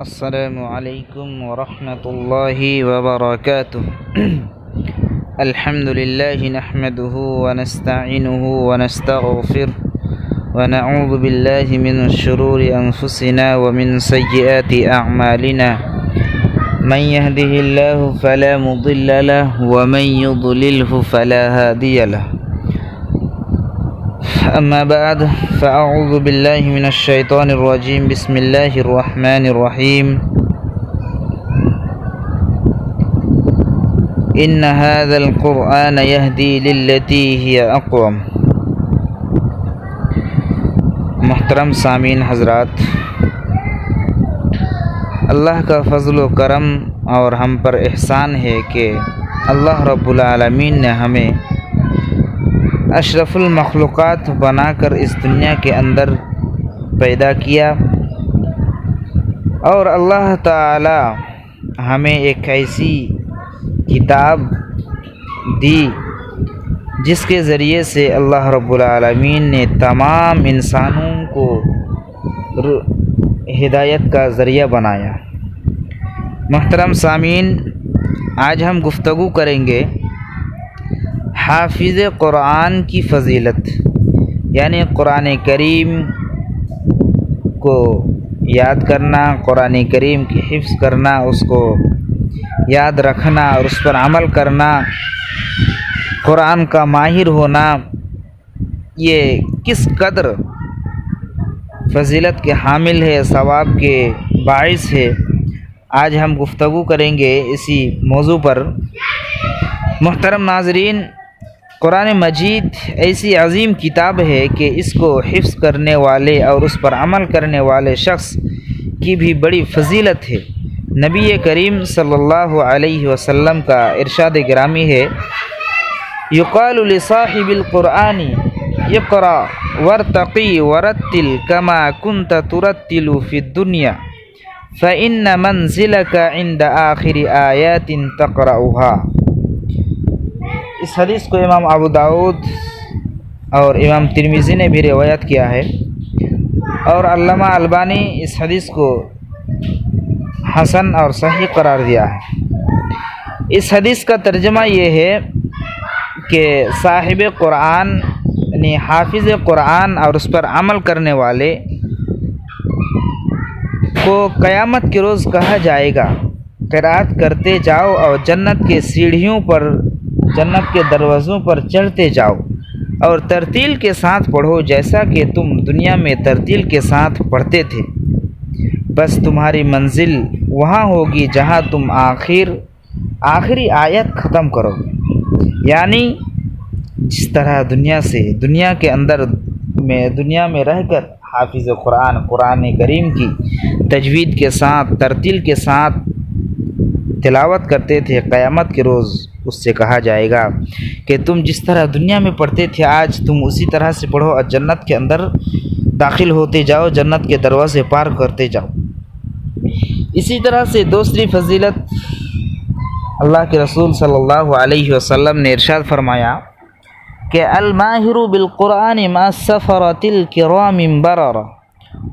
السلام علیکم ورحمۃ اللہ وبرکاتہ الحمد للہ نحمده ونستعینه ونستغفره ونعوذ باللہ من شرور انفسنا ومن سیئات اعمالنا من يهده الله فلا مضل له ومن يضلله فلا هادي له اما بعد فاعوذ باللہ من الشیطان الرجیم بسم اللہ الرحمن الرحیم ان هذا القرآن يهدي للتي هي اقوم۔ محترم سامعین حضرات، اللہ کا فضل و کرم اور ہم پر احسان ہے کہ اللہ رب العالمین نے ہمیں اشرف المخلوقات بنا کر اس دنیا کے اندر پیدا کیا، اور اللہ تعالی ہمیں ایک ایسی کتاب دی جس کے ذریعے سے اللہ رب العالمین نے تمام انسانوں کو ہدایت کا ذریعہ بنایا۔ محترم سامعین، آج ہم گفتگو کریں گے حافظ قرآن کی فضیلت، یعنی قرآن کریم کو یاد کرنا، قرآن کریم کی حفظ کرنا، اس کو یاد رکھنا اور اس پر عمل کرنا، قرآن کا ماہر ہونا، یہ کس قدر فضیلت کے حامل ہے، ثواب کے باعث ہے۔ آج ہم گفتگو کریں گے اسی موضوع پر۔ محترم ناظرین، قرآن مجید ایسی عظیم کتاب ہے کہ اس کو حفظ کرنے والے اور اس پر عمل کرنے والے شخص کی بھی بڑی فضیلت ہے۔ نبی کریم صلی اللہ علیہ وسلم کا ارشاد گرامی ہے، یقال لصاحب القرآن اقرأ وارتقی ورتل کما کنت ترتل فی الدنیا فإن منزلک عند آخر آیات تقرأها۔ اس حدیث کو امام ابو داؤد اور امام ترمذی نے بھی روایت کیا ہے، اور علامہ البانی اس حدیث کو حسن اور صحیح قرار دیا ہے۔ اس حدیث کا ترجمہ یہ ہے کہ صاحب قرآن یعنی حافظ قرآن اور اس پر عمل کرنے والے کو قیامت کے روز کہا جائے گا، قرأت کرتے جاؤ اور جنت کے سیڑھیوں پر، جنت کے دروازوں پر چڑھتے جاؤ اور ترتیل کے ساتھ پڑھو جیسا کہ تم دنیا میں ترتیل کے ساتھ پڑھتے تھے، بس تمہاری منزل وہاں ہوگی جہاں تم آخری آیت ختم کرو گے۔ یعنی جس طرح دنیا کے اندر دنیا میں رہ کر حافظ قرآن کریم کی تجوید کے ساتھ، ترتیل کے ساتھ تلاوت کرتے تھے، قیامت کے روز اس سے کہا جائے گا کہ تم جس طرح دنیا میں پڑھتے تھے آج تم اسی طرح سے پڑھو اور جنت کے اندر داخل ہوتے جاؤ، جنت کے دروازے پار کرتے جاؤ۔ اسی طرح سے دوسری فضیلت، اللہ کے رسول صلی اللہ علیہ وسلم نے ارشاد فرمایا کہ الماہر بالقرآن مع السفرۃ الکرام بررہ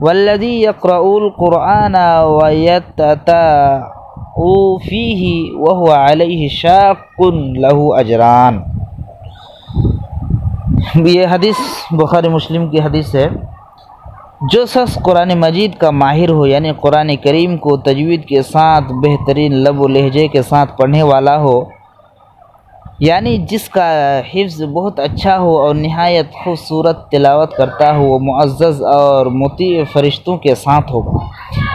والذی یقرأ القرآن ویتتبع فیہ وہو علیہ شاق لہ اجران۔ یہ حدیث بخاری مسلم کی حدیث ہے۔ جو شخص قرآن مجید کا ماہر ہو، یعنی قرآن کریم کو تجوید کے ساتھ بہترین لب و لہجے کے ساتھ پڑھنے والا ہو، یعنی جس کا حفظ بہت اچھا ہو اور نہایت خوبصورت تلاوت کرتا ہو، وہ معزز اور مطیع فرشتوں کے ساتھ ہوگا،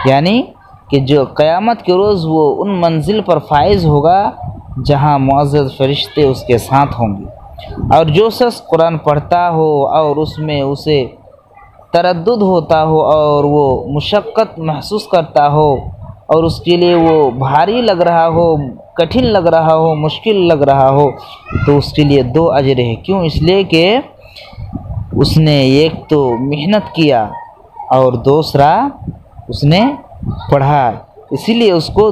یعنی کہ جو قیامت کے روز وہ ان منزل پر فائز ہوگا جہاں معزز فرشتے اس کے ساتھ ہوں گے۔ اور جو شخص قرآن پڑھتا ہو اور اس میں اسے تردد ہوتا ہو اور وہ مشقت محسوس کرتا ہو اور اس کے لیے وہ بھاری لگ رہا ہو، کٹھن لگ رہا ہو، مشکل لگ رہا ہو، تو اس کے لیے 2 اجر ہے۔ کیوں؟ اس لیے کہ اس نے ایک تو محنت کیا اور دوسرا اس نے پڑھا، اسی لیے اس کو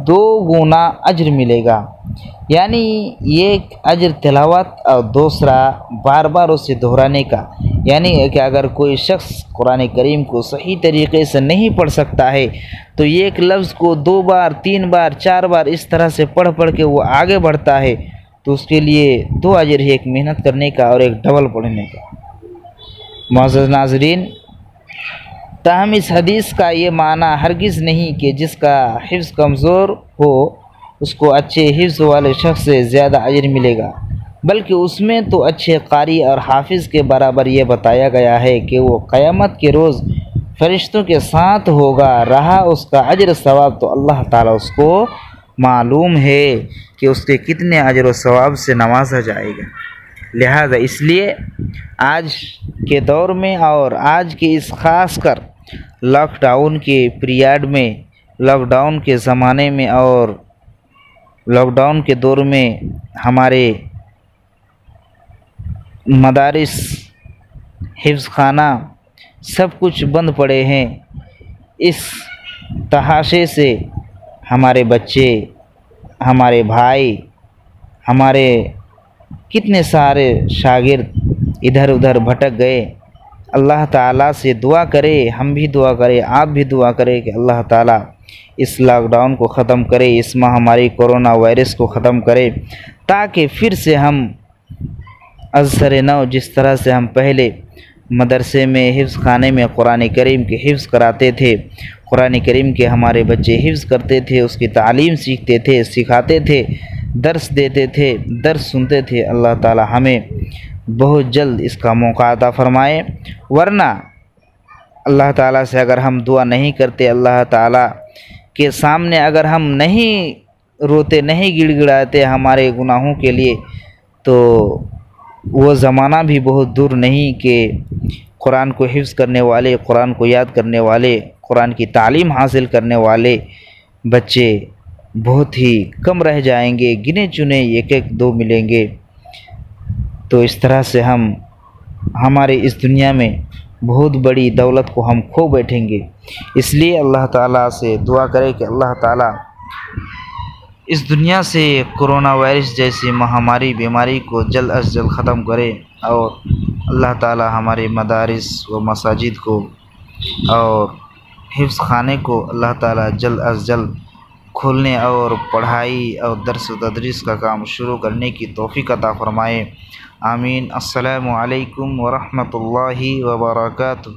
2 گنا اجر ملے گا، یعنی ایک اجر تلاوت اور دوسرا بار بار اسے دہرانے کا۔ یعنی کہ اگر کوئی شخص قرآن کریم کو صحیح طریقے سے نہیں پڑھ سکتا ہے تو ایک لفظ کو 2 بار 3 بار 4 بار اس طرح سے پڑھ کے وہ آگے بڑھتا ہے تو اس کے لیے 2 اجر ہے، ایک محنت کرنے کا اور ایک ڈبل پڑھنے کا۔ معزز ناظرین، تاہم اس حدیث کا یہ معنی ہرگز نہیں کہ جس کا حفظ کمزور ہو اس کو اچھے حفظ والے شخص سے زیادہ اجر ملے گا، بلکہ اس میں تو اچھے قاری اور حافظ کے برابر یہ بتایا گیا ہے کہ وہ قیامت کے روز فرشتوں کے ساتھ ہوگا، رہا اس کا اجر ثواب تو اللہ تعالیٰ اس کو معلوم ہے کہ اس کے کتنے اجر و ثواب سے نوازا جائے گا۔ لہذا اس لیے آج کے دور میں اور آج کے اس خاص کر لاک ڈاؤن کے پیریڈ میں، لاک ڈاؤن کے زمانے میں اور لاک ڈاؤن کے دور میں ہمارے مدارس، حفظ خانہ سب کچھ بند پڑے ہیں۔ اس تحاشے سے ہمارے بچے، ہمارے بھائی، ہمارے کتنے سارے شاگرد ادھر ادھر بھٹک گئے۔ اللہ تعالیٰ سے دعا کرے، ہم بھی دعا کرے، آپ بھی دعا کرے کہ اللہ تعالیٰ اس لاک ڈاؤن کو ختم کرے، اس مہاماری کورونا وائرس کو ختم کرے، تاکہ پھر سے ہم ازسر نو جس طرح سے ہم پہلے مدرسے میں حفظ خانے میں قرآن کریم کے حفظ کراتے تھے، قرآن کریم کے ہمارے بچے حفظ کرتے تھے، اس کی تعلیم سیکھتے تھے، سکھاتے تھے، درس دیتے تھے، درس سنتے تھے۔ اللہ تعالی ہمیں بہت جلد اس کا موقع عطا فرمائے، ورنہ اللہ تعالیٰ سے اگر ہم دعا نہیں کرتے، اللہ تعالیٰ کے سامنے اگر ہم نہیں روتے، نہیں گڑ گڑاتے ہمارے گناہوں کے لیے، تو وہ زمانہ بھی بہت دور نہیں کہ قرآن کو حفظ کرنے والے، قرآن کو یاد کرنے والے، قرآن کی تعلیم حاصل کرنے والے بچے بہت ہی کم رہ جائیں گے، گنے چنے 1-2 ملیں گے۔ تو اس طرح سے ہم ہمارے اس دنیا میں بہت بڑی دولت کو ہم کھو بیٹھیں گے۔ اس لیے اللہ تعالیٰ سے دعا کرے کہ اللہ تعالیٰ اس دنیا سے کرونا وائرس جیسی مہاماری بیماری کو جلد از جلد ختم کرے، اور اللہ تعالیٰ ہمارے مدارس و مساجد کو اور حفظ خانے کو اللہ تعالیٰ جلد از جلد کھولنے اور پڑھائی اور درس و تدریس کا کام شروع کرنے کی توفیق عطا فرمائے۔ آمین۔ السلام علیکم ورحمۃ اللہ وبرکاتہ۔